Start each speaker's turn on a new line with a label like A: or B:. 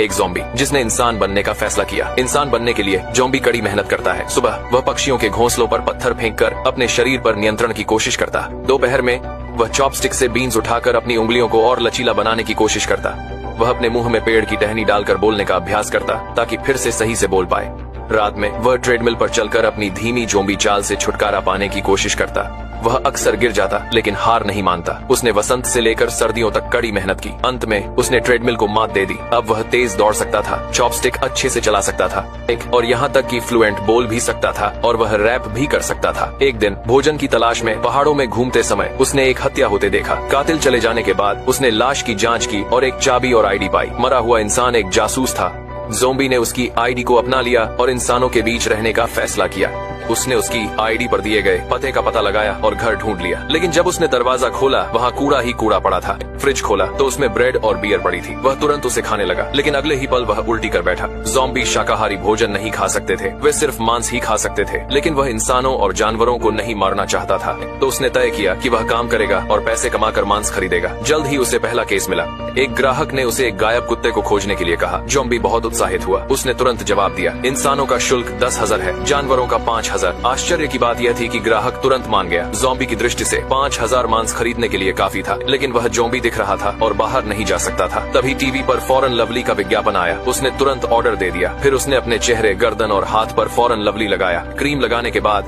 A: एक ज़ॉम्बी जिसने इंसान बनने का फैसला किया। इंसान बनने के लिए ज़ॉम्बी कड़ी मेहनत करता है। सुबह वह पक्षियों के घोंसलों पर पत्थर फेंककर अपने शरीर पर नियंत्रण की कोशिश करता। दोपहर में वह चॉपस्टिक से बीन्स उठाकर अपनी उंगलियों को और लचीला बनाने की कोशिश करता। वह अपने मुंह में पेड़ की टहनी डालकर बोलने का अभ्यास करता ताकि फिर से सही से बोल पाए। रात में वह ट्रेडमिल पर चलकर अपनी धीमी ज़ॉम्बी चाल से छुटकारा पाने की कोशिश करता। वह अक्सर गिर जाता लेकिन हार नहीं मानता। उसने वसंत से लेकर सर्दियों तक कड़ी मेहनत की। अंत में उसने ट्रेडमिल को मात दे दी। अब वह तेज दौड़ सकता था, चॉपस्टिक अच्छे से चला सकता था और यहाँ तक कि फ्लुएंट बोल भी सकता था और वह रैप भी कर सकता था। एक दिन भोजन की तलाश में पहाड़ों में घूमते समय उसने एक हत्या होते देखा। कातिल चले जाने के बाद उसने लाश की जांच की और एक चाबी और आईडी पाई। मरा हुआ इंसान एक जासूस था। ज़ॉम्बी ने उसकी आईडी को अपना लिया और इंसानों के बीच रहने का फैसला किया। उसने उसकी आईडी पर दिए गए पते का पता लगाया और घर ढूंढ लिया। लेकिन जब उसने दरवाजा खोला वहाँ कूड़ा ही कूड़ा पड़ा था। फ्रिज खोला तो उसमें ब्रेड और बियर पड़ी थी। वह तुरंत उसे खाने लगा लेकिन अगले ही पल वह उल्टी कर बैठा। ज़ॉम्बी शाकाहारी भोजन नहीं खा सकते थे, वे सिर्फ मांस ही खा सकते थे। लेकिन वह इंसानों और जानवरों को नहीं मारना चाहता था, तो उसने तय किया कि वह काम करेगा और पैसे कमाकर मांस खरीदेगा। जल्द ही उसे पहला केस मिला। एक ग्राहक ने उसे एक गायब कुत्ते को खोजने के लिए कहा। ज़ॉम्बी बहुत उत्साहित हुआ। उसने तुरंत जवाब दिया, इंसानों का शुल्क 10,000 है, जानवरों का 5,000। आश्चर्य की बात यह थी कि ग्राहक तुरंत मान गया। ज़ॉम्बी की दृष्टि से 5,000 मांस खरीदने के लिए काफी था, लेकिन वह ज़ॉम्बी दिख रहा था और बाहर नहीं जा सकता था। तभी टीवी पर फॉरन लवली का विज्ञापन आया। उसने तुरंत ऑर्डर दे दिया। फिर उसने अपने चेहरे, गर्दन और हाथ पर फॉरन लवली लगाया। क्रीम लगाने के बाद